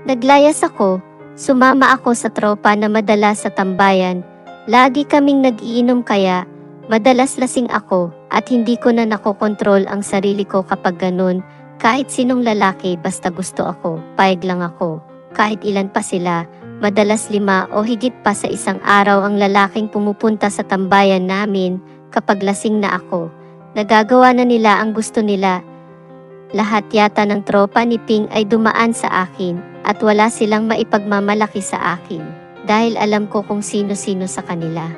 Naglayas ako, sumama ako sa tropa na madalas sa tambayan. Lagi kaming nag-iinom kaya madalas lasing ako at hindi ko na nakokontrol ang sarili ko kapag ganun. Kahit sinong lalaki basta gusto ako, payag lang ako. Kahit ilan pa sila, madalas 5 o higit pa sa isang araw ang lalaking pumupunta sa tambayan namin kapag lasing na ako. Nagagawa na nila ang gusto nila. Lahat yata ng tropa ni Ping ay dumaan sa akin at wala silang maipagmamalaki sa akin dahil alam ko kung sino-sino sa kanila.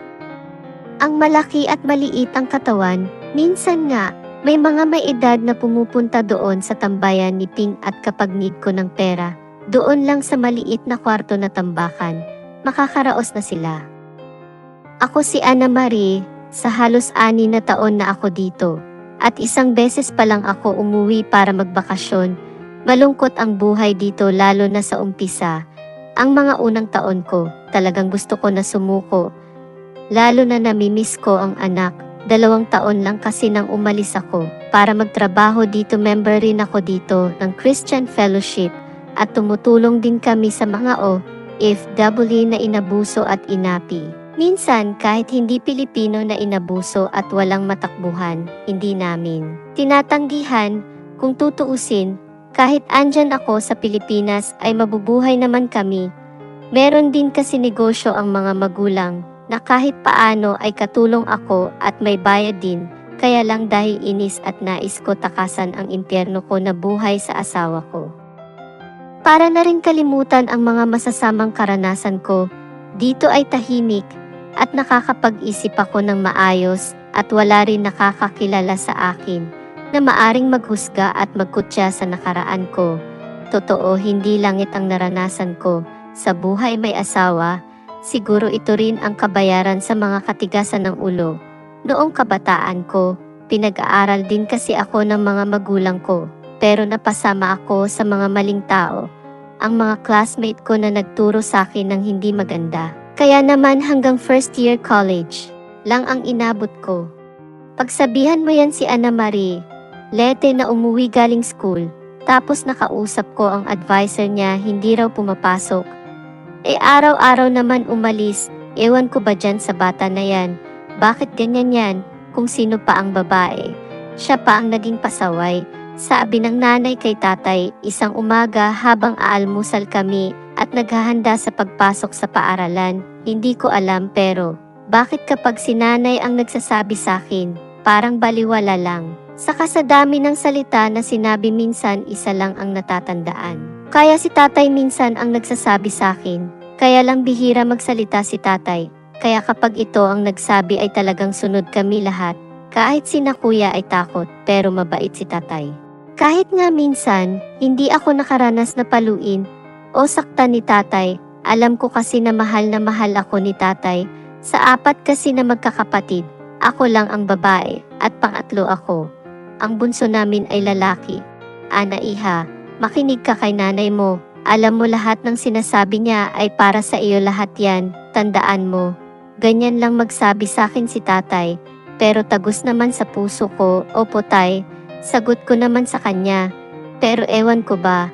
Ang malaki at maliit ang katawan, minsan nga may mga may edad na pumupunta doon sa tambayan ni Ping at kapag need ko ng pera, doon lang sa maliit na kwarto na tambakan, makakaraos na sila. Ako si Ana Marie, sa halos 6 na taon na ako dito. At isang beses pa lang ako umuwi para magbakasyon. Malungkot ang buhay dito lalo na sa umpisa. Ang mga unang taon ko, talagang gusto ko na sumuko. Lalo na namimiss ko ang anak. 2 taon lang kasi nang umalis ako para magtrabaho dito. Member rin ako dito ng Christian Fellowship at tumutulong din kami sa mga OFW na inabuso at inapi. Minsan kahit hindi Pilipino na inabuso at walang matakbuhan, hindi namin tinatanggihan. Kung tutuusin, kahit andyan ako sa Pilipinas ay mabubuhay naman kami. Meron din kasi negosyo ang mga magulang na kahit paano ay katulong ako at may bayad din. Kaya lang dahil inis at nais ko takasan ang impyerno ko na buhay sa asawa ko. Para na rin kalimutan ang mga masasamang karanasan ko, dito ay tahimik at nakakapag-isip ako ng maayos at wala rin nakakakilala sa akin na maaring maghusga at magkutya sa nakaraan ko. Totoo, hindi langit ang naranasan ko. Sa buhay may asawa, siguro ito rin ang kabayaran sa mga katigasan ng ulo. Noong kabataan ko, pinag-aaral din kasi ako ng mga magulang ko, pero napasama ako sa mga maling tao. Ang mga classmate ko na nagturo sa akin ng hindi maganda. Kaya naman hanggang first year college lang ang inabot ko. Pagsabihan mo yan si Ana Marie, Lete na umuwi galing school, tapos nakausap ko ang advisor niya hindi raw pumapasok. Araw-araw naman umalis, ewan ko ba dyan sa bata na yan, bakit ganyan yan, kung sino pa ang babae. Siya pa ang naging pasaway, sabi ng nanay kay tatay, isang umaga habang aalmusal kami, at naghahanda sa pagpasok sa paaralan. Hindi ko alam pero, bakit kapag si nanay ang nagsasabi sa akin, parang baliwala lang. Saka sa dami ng salita na sinabi minsan isa lang ang natatandaan. Kaya si tatay minsan ang nagsasabi sa akin, kaya lang bihira magsalita si tatay. Kaya kapag ito ang nagsabi ay talagang sunod kami lahat. Kahit sina kuya ay takot, pero mabait si tatay. Kahit nga minsan, hindi ako nakaranas na paluin o saktan ni tatay, alam ko kasi na mahal ako ni tatay. Sa 4 kasi na magkakapatid, ako lang ang babae at pangatlo ako. Ang bunso namin ay lalaki. Ana iha, makinig ka kay nanay mo. Alam mo lahat ng sinasabi niya ay para sa iyo lahat yan, tandaan mo. Ganyan lang magsabi sa akin si tatay, pero tagos naman sa puso ko, opo tay, sagot ko naman sa kanya. Pero ewan ko ba,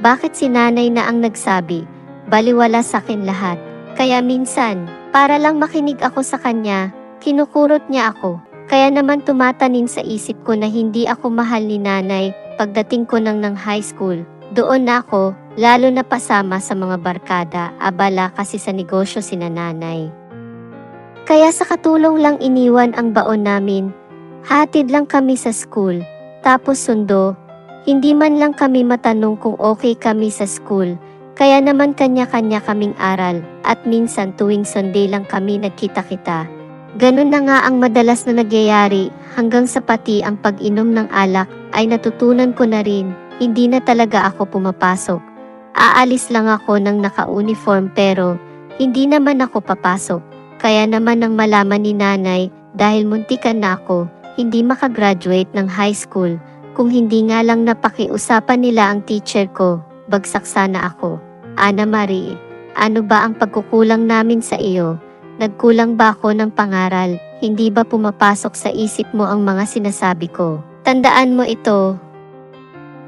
bakit si nanay na ang nagsabi, baliwala sa akin lahat. Kaya minsan, para lang makinig ako sa kanya, kinukurot niya ako. Kaya naman tumatanin sa isip ko na hindi ako mahal ni nanay. Pagdating ko ng high school, doon na ako, lalo na pasama sa mga barkada, abala kasi sa negosyo sina nanay. Kaya sa katulong lang iniwan ang baon namin. Hatid lang kami sa school, tapos sundo. Hindi man lang kami matanong kung okay kami sa school, kaya naman kanya-kanya kaming aral, at minsan tuwing Sunday lang kami nagkita-kita. Ganun na nga ang madalas na nagyayari, hanggang sa pati ang pag-inom ng alak, ay natutunan ko na rin, hindi na talaga ako pumapasok. Aalis lang ako ng naka-uniform pero, hindi naman ako papasok. Kaya naman nang malaman ni nanay, dahil muntikan na ako, hindi makagraduate ng high school, kung hindi nga lang napakiusapan nila ang teacher ko, bagsak sana ako. Ana Marie, ano ba ang pagkukulang namin sa iyo? Nagkulang ba ako ng pangaral? Hindi ba pumapasok sa isip mo ang mga sinasabi ko? Tandaan mo ito.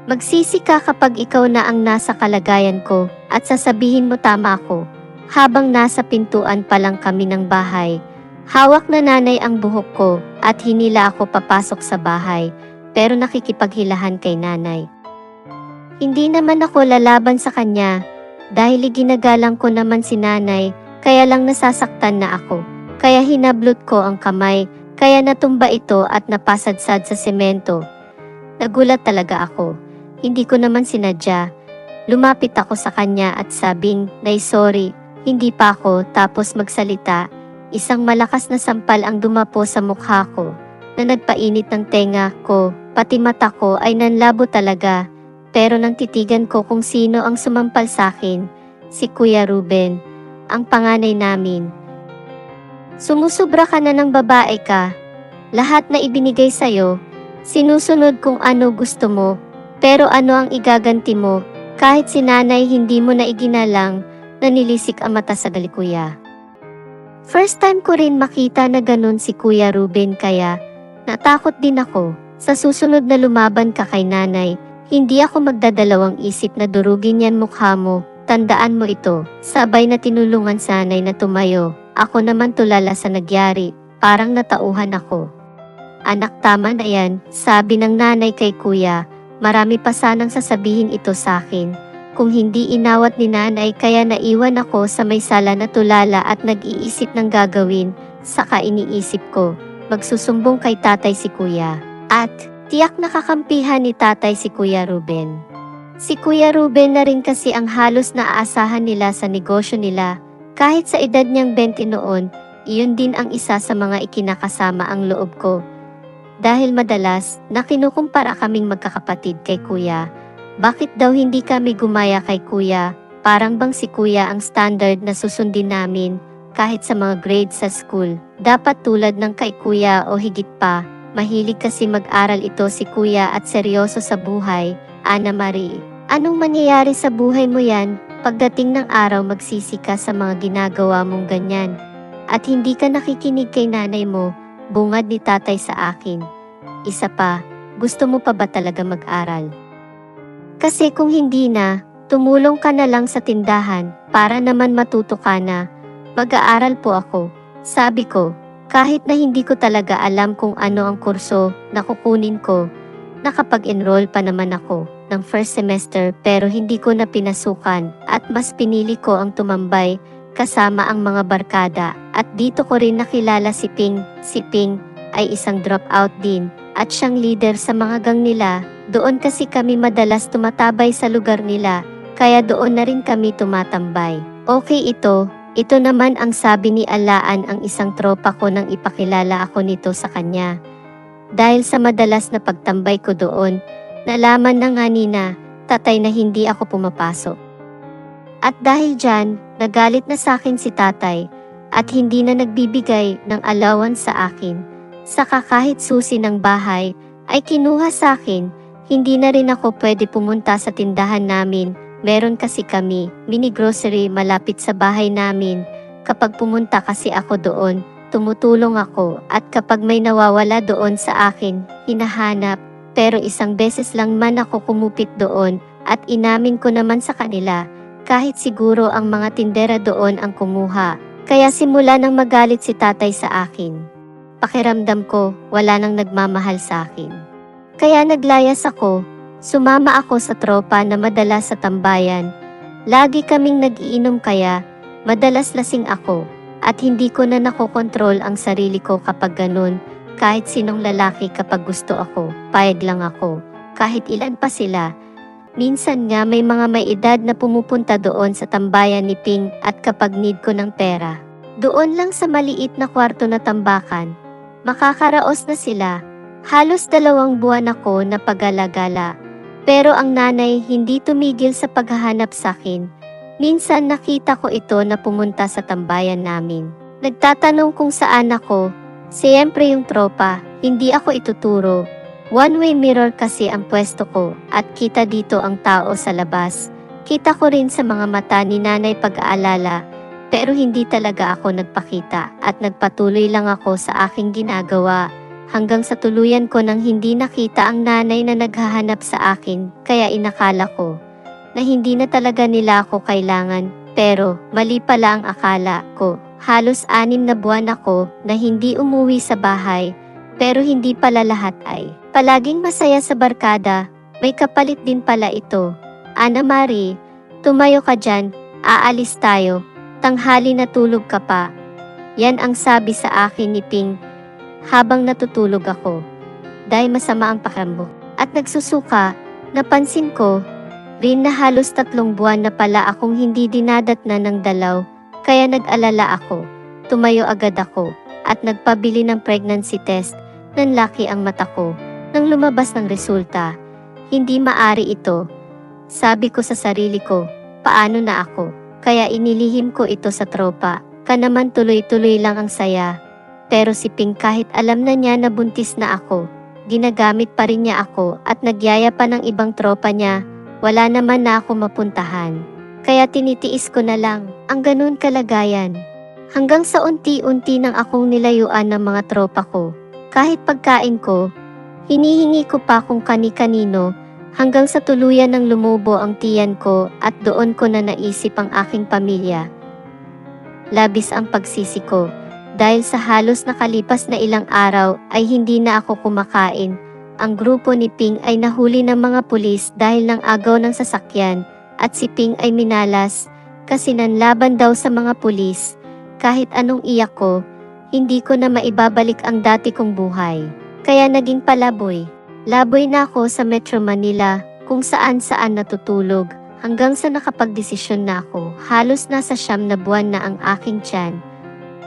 Magsisi ka kapag ikaw na ang nasa kalagayan ko at sasabihin mo tama ako. Habang nasa pintuan pa lang kami ng bahay, hawak na nanay ang buhok ko at hinila ako papasok sa bahay, pero nakikipaghilahan kay nanay. Hindi naman ako lalaban sa kanya dahil ginagalang ko naman si nanay, kaya lang nasasaktan na ako. Kaya hinablot ko ang kamay, kaya natumba ito at napasadsad sa semento. Nagulat talaga ako. Hindi ko naman sinadya. Lumapit ako sa kanya at sabing, "Nay, sorry." Hindi pa ako tapos magsalita. Isang malakas na sampal ang dumapo sa mukha ko na nagpainit ng tenga ko, pati mata ko ay nanlabo talaga. Pero nang titigan ko kung sino ang sumampal sa akin, si Kuya Ruben, ang panganay namin. "Sumusubra ka na ng babae ka. Lahat na ibinigay sa'yo, sinusunod kung ano gusto mo, pero ano ang igaganti mo? Kahit si nanay hindi mo na iginalang." Nanilisik ang mata sa Kuya. First time ko rin makita na ganun si Kuya Ruben, kaya natakot din ako. Sa susunod na lumaban ka kay nanay, hindi ako magdadalawang isip na durugin yan mukha mo. Tandaan mo ito. Sabay na tinulungan sa nanay na tumayo. Ako naman tulala sa nagyari, parang natauhan ako. "Anak, tama na yan," sabi ng nanay kay Kuya. Marami pa sanang sasabihin ito sa akin. Kung hindi inawat ni nanay, kaya naiwan ako sa may sala na tulala at nag-iisip ng gagawin. Saka iniisip ko, magsusumbong kay tatay si Kuya. At tiyak nakakampihan ni tatay si Kuya Ruben. Si Kuya Ruben na rin kasi ang halos naaasahan nila sa negosyo nila. Kahit sa edad niyang 20 noon, iyon din ang isa sa mga ikinakasama ang loob ko. Dahil madalas, nakinukumpara kaming magkakapatid kay Kuya. Bakit daw hindi kami gumaya kay Kuya? Parang bang si Kuya ang standard na susundin namin kahit sa mga grades sa school. Dapat tulad ng kay Kuya o higit pa. Mahilig kasi mag-aral ito si Kuya at seryoso sa buhay. Ana Marie, anong mangyayari sa buhay mo yan? Pagdating ng araw magsisi ka sa mga ginagawa mong ganyan. At hindi ka nakikinig kay nanay mo, bungad ni tatay sa akin. Isa pa, gusto mo pa ba talaga mag-aral? Kasi kung hindi na, tumulong ka na lang sa tindahan para naman matuto ka na. Mag-aaral po ako. Sabi ko, kahit na hindi ko talaga alam kung ano ang kurso na kukunin ko. Nakapag-enroll pa naman ako ng first semester pero hindi ko na pinasukan at mas pinili ko ang tumambay kasama ang mga barkada. At dito ko rin nakilala si Ping. Si Ping ay isang dropout din at siyang leader sa mga gang nila. Doon kasi kami madalas tumatabay sa lugar nila, kaya doon na rin kami tumatambay. Okay ito naman ang sabi ni Alaan, ang isang tropa ko, nang ipakilala ako nito sa kanya. Dahil sa madalas na pagtambay ko doon, nalaman na nga ni na tatay na hindi ako pumapasok. At dahil dyan, nagalit na sa akin si tatay at hindi na nagbibigay ng allowance sa akin. Saka kahit susi ng bahay ay kinuha sa akin. Hindi na rin ako pwede pumunta sa tindahan namin. Meron kasi kami mini grocery malapit sa bahay namin. Kapag pumunta kasi ako doon, tumutulong ako at kapag may nawawala doon sa akin, hinahanap. Pero isang beses lang man ako kumupit doon at inamin ko naman sa kanila, kahit siguro ang mga tindera doon ang kumuha. Kaya simula nang magalit si tatay sa akin, pakiramdam ko wala nang nagmamahal sa akin. Kaya naglayas ako, sumama ako sa tropa na madalas sa tambayan. Lagi kaming nag-iinom kaya madalas lasing ako at hindi ko na nakokontrol ang sarili ko kapag ganun. Kahit sinong lalaki kapag gusto ako, payag lang ako. Kahit ilan pa sila. Minsan nga may mga may edad na pumupunta doon sa tambayan ni Ping at kapag need ko ng pera, doon lang sa maliit na kwarto na tambakan, makakaraos na sila. Halos 2 buwan ako na pag-alagala. Pero ang nanay hindi tumigil sa paghahanap sa akin. Minsan nakita ko ito na pumunta sa tambayan namin. Nagtatanong kung saan ako. Siyempre yung tropa, hindi ako ituturo. One-way mirror kasi ang pwesto ko at kita dito ang tao sa labas. Kita ko rin sa mga mata ni nanay pag-aalala. Pero hindi talaga ako nagpakita at nagpatuloy lang ako sa aking ginagawa. hanggang sa tuluyan ko nang hindi nakita ang nanay na naghahanap sa akin, kaya inakala ko na hindi na talaga nila ako kailangan. Pero mali pala ang akala ko. Halos 6 na buwan ako na hindi umuwi sa bahay, pero hindi pala lahat ay palaging masaya sa barkada. May kapalit din pala ito. Ana Marie, tumayo ka dyan, aalis tayo, tanghali na tulog ka pa. Yan ang sabi sa akin ni Ping habang natutulog ako. Dahil masama ang pakiramdam at nagsusuka, napansin ko rin na halos 3 buwan na pala akong hindi dinadatnan ng dalaw, kaya nag-alala ako. Tumayo agad ako at nagpabili ng pregnancy test. Nanlaki ang mata ko nang lumabas ng resulta. Hindi maari ito. Sabi ko sa sarili ko, paano na ako? Kaya inilihim ko ito sa tropa. Naman tuloy-tuloy lang ang saya. Pero si Ping kahit alam na niya na buntis na ako, ginagamit pa rin niya ako at nagyaya pa ng ibang tropa niya. Wala naman na ako mapuntahan. Kaya tinitiis ko na lang ang ganun kalagayan. Hanggang sa unti-unti nang akong nilayuan ng mga tropa ko. Kahit pagkain ko, hinihingi ko pa kung kani-kanino hanggang sa tuluyan ng lumubo ang tiyan ko at doon ko na naisip ang aking pamilya. Labis ang pagsisi ko dahil sa halos nakalipas na ilang araw ay hindi na ako kumakain. Ang grupo ni Ping ay nahuli ng mga pulis dahil ng agaw ng sasakyan at si Ping ay minalas kasi nanlaban daw sa mga pulis. Kahit anong iyak ko, hindi ko na maibabalik ang dati kong buhay. Kaya naging palaboy. Laboy na ako sa Metro Manila kung saan-saan natutulog hanggang sa nakapagdesisyon na ako. Halos nasa 9 na buwan na ang aking tiyan.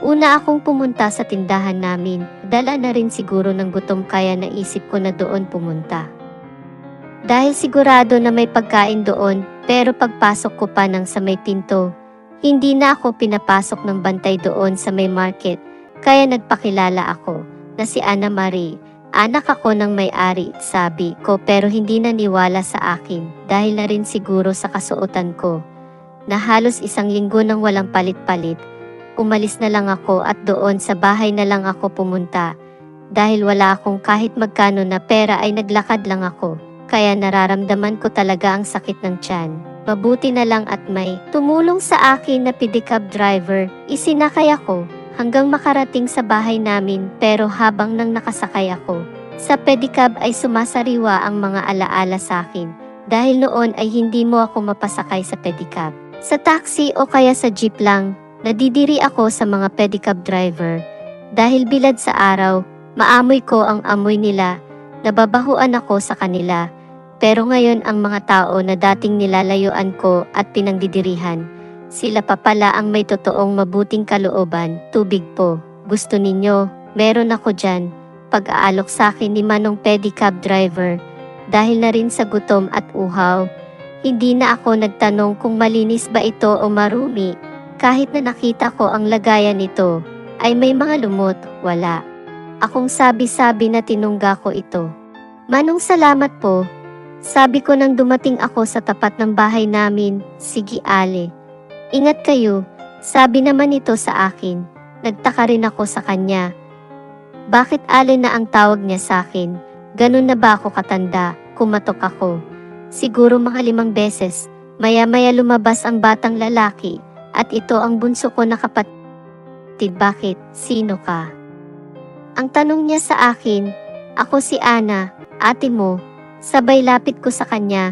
Una akong pumunta sa tindahan namin, dala na rin siguro ng gutom kaya naisip ko na doon pumunta. Dahil sigurado na may pagkain doon, pero pagpasok ko pa nang sa may pinto, hindi na ako pinapasok ng bantay doon sa may market, kaya nagpakilala ako na si Ana Marie, anak ako ng may-ari, sabi ko pero hindi naniwala sa akin dahil na rin siguro sa kasuotan ko, na halos 1 linggo nang walang palit-palit. Umalis na lang ako at doon sa bahay na lang ako pumunta. Dahil wala akong kahit magkano na pera ay naglakad lang ako. Kaya nararamdaman ko talaga ang sakit ng tiyan. Mabuti na lang at may tumulong sa akin na pedicab driver. Isinakay ako hanggang makarating sa bahay namin pero habang nang nakasakay ako sa pedicab ay sumasariwa ang mga alaala sa akin. Dahil noon ay hindi mo ako mapasakay sa pedicab. Sa taxi o kaya sa jeep lang. Nadidiri ako sa mga pedicab driver. Dahil bilad sa araw, maamoy ko ang amoy nila, nababahuan ako sa kanila. Pero ngayon ang mga tao na dating nilalayuan ko at pinangdidirihan, sila pa pala ang may totoong mabuting kalooban. Tubig po, gusto ninyo, meron ako dyan. Pag-aalok sa akin ni Manong pedicab driver, dahil na rin sa gutom at uhaw. Hindi na ako nagtanong kung malinis ba ito o marumi. Kahit na nakita ko ang lagayan nito, ay may mga lumot, wala. Akong sabi-sabi na tinungga ko ito. Manong salamat po. Sabi ko nang dumating ako sa tapat ng bahay namin, sige Ale. Ingat kayo, sabi naman ito sa akin. Nagtaka rin ako sa kanya. Bakit Ale na ang tawag niya sa akin? Ganun na ba ako katanda? Kumatok ako. Siguro mga 5 beses. Maya-maya lumabas ang batang lalaki. At ito ang bunso ko na kapatid. Bakit? Sino ka? Ang tanong niya sa akin, ako si Ana, ate mo. Sabay lapit ko sa kanya,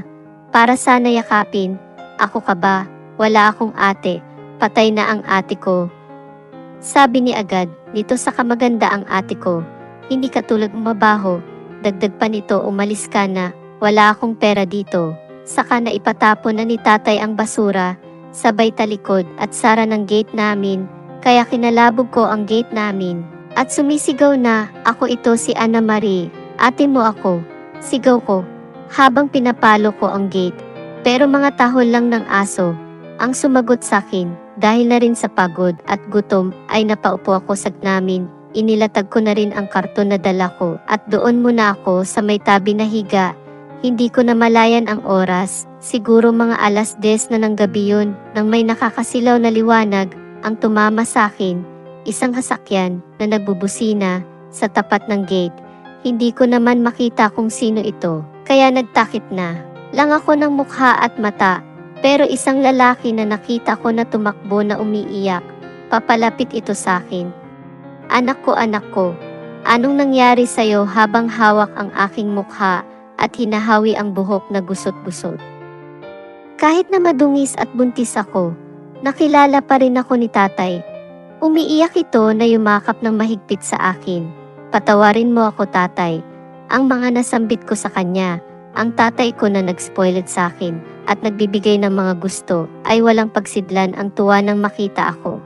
para sana yakapin. Ako ka ba? Wala akong ate, patay na ang ate ko. Sabi ni agad, dito sa kamaganda ang ate ko. Hindi katulad mabaho. Dagdag pa nito umalis ka na, wala akong pera dito. Saka na ipatapon na ni tatay ang basura. Sabay talikod at sara ng gate namin, kaya kinalabog ko ang gate namin. At sumisigaw na, ako ito si Ana Marie, ate mo ako. Sigaw ko, habang pinapalo ko ang gate. Pero mga tahol lang ng aso, ang sumagot sa akin. Dahil na rin sa pagod at gutom, ay napaupo ako sa namin. Inilatag ko na rin ang karton na dala ko at doon muna ako sa may tabi na higa. Hindi ko na malayan ang oras, siguro mga 10:00 na ng gabi yun, nang may nakakasilaw na liwanag, ang tumama sa akin, isang sasakyan na nagbubusina sa tapat ng gate. Hindi ko naman makita kung sino ito, kaya nagtakip na lang ako ng mukha at mata. Pero isang lalaki na nakita ko na tumakbo na umiiyak. Papalapit ito sa akin. Anak ko, anong nangyari sa'yo?" habang hawak ang aking mukha at hinahawi ang buhok na gusot-gusot. Kahit na madungis at buntis ako, nakilala pa rin ako ni tatay. Umiiyak ito na yumakap ng mahigpit sa akin. "Patawarin mo ako, tatay. Ang mga nasambit ko sa kanya, ang tatay ko na nag-spoiled sa akin at nagbibigay ng mga gusto, ay walang pagsidlan ang tuwa nang makita ako.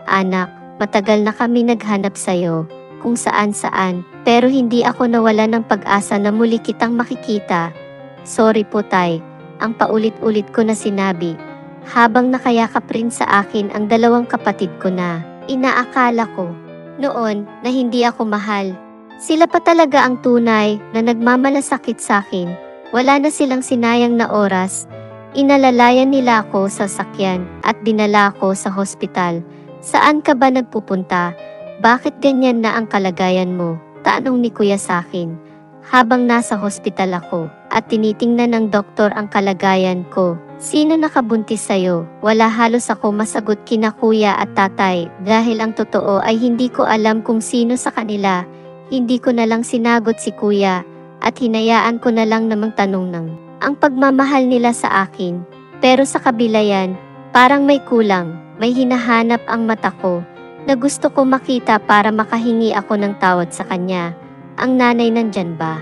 Anak, matagal na kami naghanap sa'yo kung saan-saan, pero hindi ako nawala ng pag-asa na muli kitang makikita. Sorry po, tay." Ang paulit-ulit ko na sinabi, habang nakayakap rin sa akin ang dalawang kapatid ko na inaakala ko noon na hindi ako mahal. Sila pa talaga ang tunay na nagmamalasakit sa akin. Wala na silang sinayang na oras. Inalalayan nila ako sa sakyan at dinala ako sa hospital. "Saan ka ba nagpupunta? Bakit ganyan na ang kalagayan mo?" tanong ni kuya sa akin. Habang nasa hospital ako at tinitingnan ng doktor ang kalagayan ko. "Sino nakabuntis sa'yo?" Wala halos ako masagot kina kuya at tatay dahil ang totoo ay hindi ko alam kung sino sa kanila. Hindi ko na lang sinagot si kuya at hinayaan ko na lang namang tanong ng ang pagmamahal nila sa akin. Pero sa kabila yan, parang may kulang, may hinahanap ang mata ko na gusto ko makita para makahingi ako ng tawad sa kanya. "Ang nanay nandyan ba?"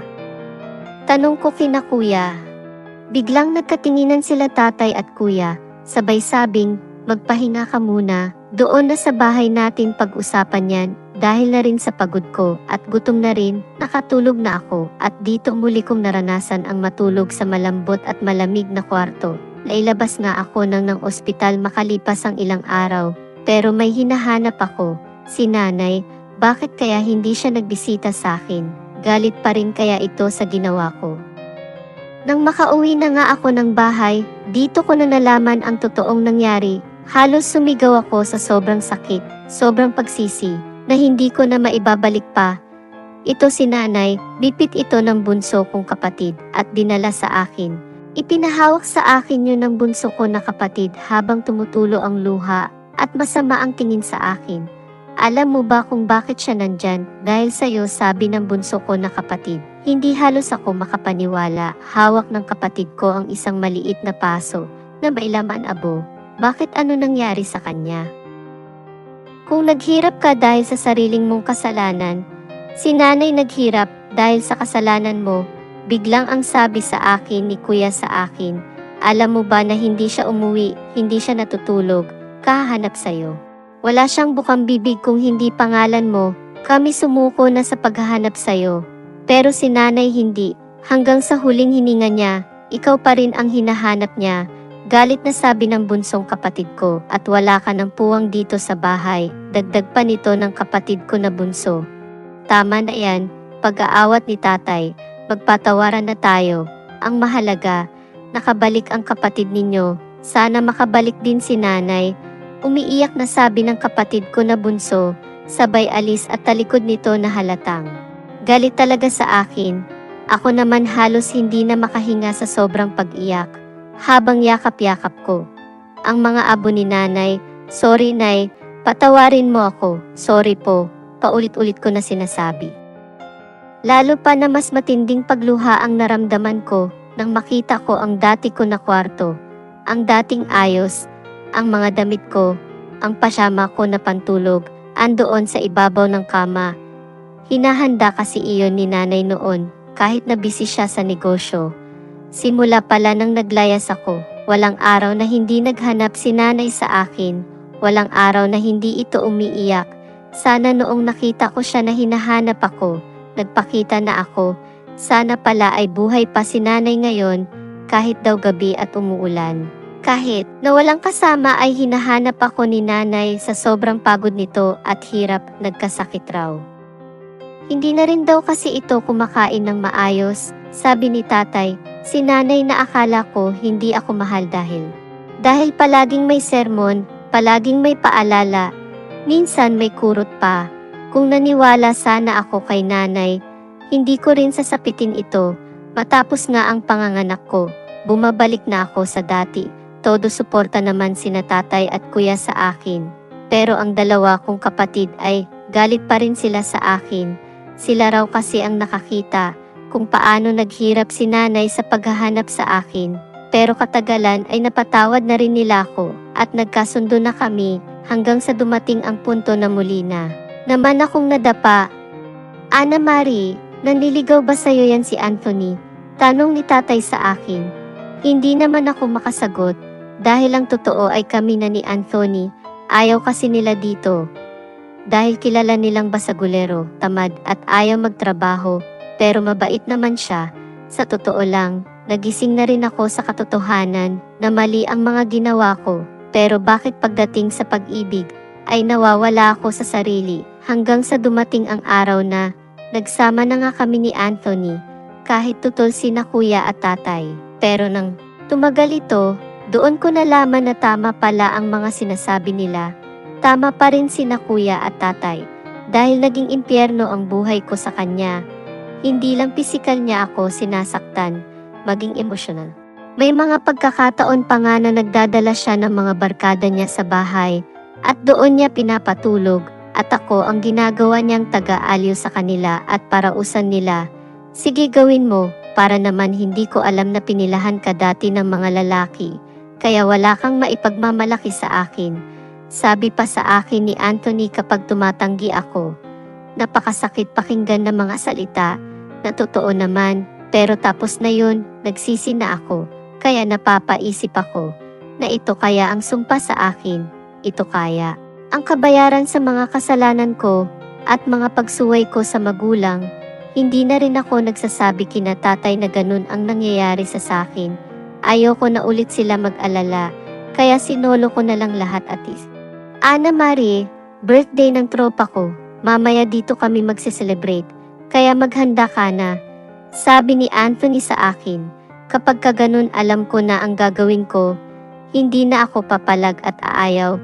tanong ko kina kuya. Biglang nagkatinginan sila tatay at kuya, sabay sabing, "Magpahinga ka muna, doon na sa bahay natin pag-usapan yan." Dahil na rin sa pagod ko at gutom na rin, nakatulog na ako at dito muli kong naranasan ang matulog sa malambot at malamig na kwarto. Nailabas nga ako ng ospital makalipas ang ilang araw, pero may hinahanap ako, si nanay. Bakit kaya hindi siya nagbisita sa akin? Galit pa rin kaya ito sa ginawa ko? Nang makauwi na nga ako ng bahay, dito ko na nalaman ang totoong nangyari. Halos sumigaw ako sa sobrang sakit, sobrang pagsisi, na hindi ko na maibabalik pa. Ito si nanay, bipit ito ng bunso kong kapatid at dinala sa akin. Ipinahawak sa akin yun ng bunso ko na kapatid habang tumutulo ang luha at masama ang tingin sa akin. "Alam mo ba kung bakit siya nandyan? Dahil sa'yo," sabi ng bunso ko na kapatid. Hindi halos ako makapaniwala. Hawak ng kapatid ko ang isang maliit na paso na may laman abo. Bakit, ano nangyari sa kanya? "Kung naghirap ka dahil sa sariling mong kasalanan, si nanay naghirap dahil sa kasalanan mo." Biglang ang sabi sa akin ni kuya sa akin, "Alam mo ba na hindi siya umuwi, hindi siya natutulog, kahanap sa'yo. Wala siyang bukang bibig kung hindi pangalan mo. Kami sumuko na sa paghahanap sa'yo. Pero si nanay hindi. Hanggang sa huling hininga niya, ikaw pa rin ang hinahanap niya." Galit na sabi ng bunsong kapatid ko, "At wala ka ng puwang dito sa bahay." Dagdag pa nito ng kapatid ko na bunso, "Tama na yan, pag-aawat ni tatay. Magpatawaran na tayo. Ang mahalaga, nakabalik ang kapatid ninyo. Sana makabalik din si nanay." Umiiyak na sabi ng kapatid ko na bunso, sabay alis at talikod nito na halatang galit talaga sa akin. Ako naman halos hindi na makahinga sa sobrang pag-iyak habang yakap-yakap ko ang mga abo ni nanay. "Sorry, nay, patawarin mo ako." "Sorry po," paulit-ulit ko na sinasabi. Lalo pa na mas matinding pagluha ang naramdaman ko nang makita ko ang dati ko na kwarto, ang dating ayos, ang mga damit ko, ang pajama ko na pantulog, andoon sa ibabaw ng kama. Hinahanda kasi iyon ni nanay noon kahit na busy siya sa negosyo. Simula pala nang naglayas ako, walang araw na hindi naghanap si nanay sa akin, walang araw na hindi ito umiiyak. Sana noong nakita ko siya na hinahanap ako, nagpakita na ako. Sana pala ay buhay pa si nanay ngayon, kahit daw gabi at umuulan. Kahit na walang kasama ay hinahanap ako ni nanay. Sa sobrang pagod nito at hirap, nagkasakit raw. Hindi na rin daw kasi ito kumakain ng maayos, sabi ni tatay. Si nanay na akala ko hindi ako mahal dahil palaging may sermon, palaging may paalala, minsan may kurot pa. Kung naniwala sana ako kay nanay, Hindi ko rin sasapitin ito. Matapos nga ang panganganak ko, bumabalik na ako sa dati. Todo suporta naman sina tatay at kuya sa akin. Pero ang dalawa kong kapatid ay galit pa rin sila sa akin. Sila raw kasi ang nakakita kung paano naghirap si nanay sa paghahanap sa akin. Pero katagalan ay napatawad na rin nila ako at nagkasundo na kami hanggang sa dumating ang punto na muli na naman akong nadapa. Ana Marie, nanliligaw ba sa'yo yan si Anthony? Tanong ni tatay sa akin. Hindi naman ako makasagot dahil ang totoo ay kami na ni Anthony. Ayaw kasi nila dito. Dahil kilala nilang basagulero, tamad at ayaw magtrabaho, pero mabait naman siya. Sa totoo lang, nagising na rin ako sa katotohanan na mali ang mga ginawa ko. Pero bakit pagdating sa pag-ibig ay nawawala ako sa sarili hanggang sa dumating ang araw na nagsama na nga kami ni Anthony kahit tutol sina kuya at tatay. Pero nang tumagal ito, doon ko nalaman na tama pala ang mga sinasabi nila. Tama pa rin sina kuya at tatay dahil naging impyerno ang buhay ko sa kanya. Hindi lang pisikal niya ako sinasaktan, maging emosyonal. May mga pagkakataon pa nga na nagdadala siya ng mga barkada niya sa bahay at doon niya pinapatulog at ako ang ginagawa niyang taga-aliw sa kanila at parausan nila. Sige gawin mo, para naman hindi ko alam na pinilahan ka dati ng mga lalaki, kaya wala kang maipagmamalaki sa akin. Sabi pa sa akin ni Anthony kapag tumatanggi ako. Napakasakit pakinggan ng mga salita, na totoo naman, pero tapos na yun, nagsisi na ako. Kaya napapaisip ako, na ito kaya ang sumpa sa akin, ito kaya ang kabayaran sa mga kasalanan ko, at mga pagsuway ko sa magulang. Hindi na rin ako nagsasabi kina tatay na ganun ang nangyayari sa akin. Ayoko na ulit sila mag-alala, kaya sinolo ko na lang lahat atis. Ana Marie, birthday ng tropa ko, mamaya dito kami magse-celebrate, kaya maghanda ka na. Sabi ni Anthony sa akin, kapag kaganon alam ko na ang gagawin ko, hindi na ako papalag at aayaw.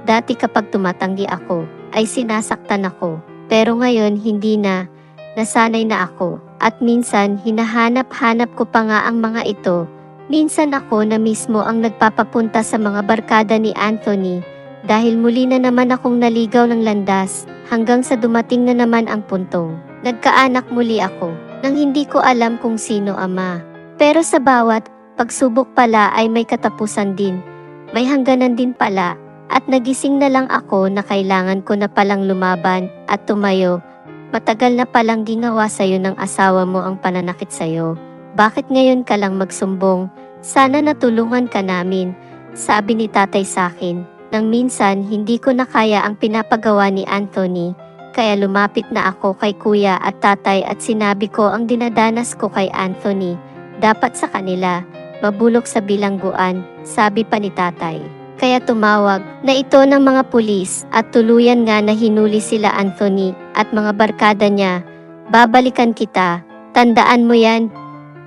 Dati kapag tumatanggi ako, ay sinasaktan ako, pero ngayon hindi na, nasanay na ako, at minsan hinahanap-hanap ko pa nga ang mga ito. Minsan ako na mismo ang nagpapapunta sa mga barkada ni Anthony, dahil muli na naman akong naligaw ng landas, hanggang sa dumating na naman ang puntong nagkaanak muli ako, nang hindi ko alam kung sino ama. Pero sa bawat pagsubok pala ay may katapusan din, may hangganan din pala, at nagising na lang ako na kailangan ko na palang lumaban at tumayo. Matagal na palang ginawa sa'yo ng asawa mo ang pananakit sa'yo. Bakit ngayon ka lang magsumbong? Sana natulungan ka namin, sabi ni tatay sa akin. Nang minsan hindi ko na kaya ang pinapagawa ni Anthony, kaya lumapit na ako kay kuya at tatay at sinabi ko ang dinadanas ko kay Anthony. Dapat sa kanila, mabulok sa bilangguan, sabi pa ni tatay. Kaya tumawag na ito ng mga pulis at tuluyan nga na hinuli sila Anthony at mga barkada niya. Babalikan kita, tandaan mo yan.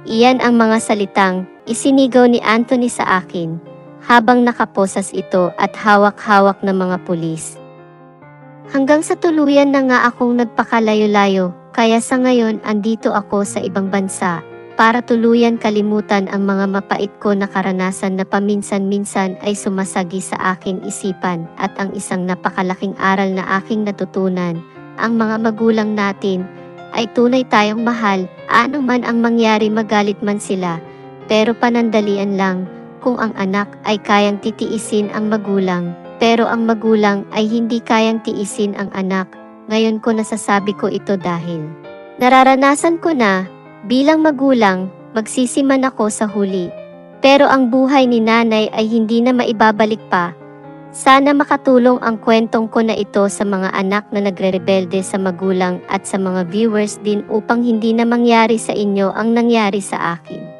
Iyan ang mga salitang isinigaw ni Anthony sa akin, habang nakaposas ito at hawak-hawak ng mga pulis. Hanggang sa tuluyan na nga akong nagpakalayo-layo, kaya sa ngayon andito ako sa ibang bansa, para tuluyan kalimutan ang mga mapait ko na karanasan na paminsan-minsan ay sumasagi sa aking isipan at ang isang napakalaking aral na aking natutunan, ang mga magulang natin ay tunay tayong mahal, ano man ang mangyari magalit man sila, pero panandalian lang kung ang anak ay kayang titiisin ang magulang, pero ang magulang ay hindi kayang tiisin ang anak. Ngayon ko nasasabi ko ito dahil nararanasan ko na. Bilang magulang, magsisiman ako sa huli, pero ang buhay ni nanay ay hindi na maibabalik pa. Sana makatulong ang kwentong ko na ito sa mga anak na nagre-rebelde sa magulang at sa mga viewers din upang hindi na mangyari sa inyo ang nangyari sa akin.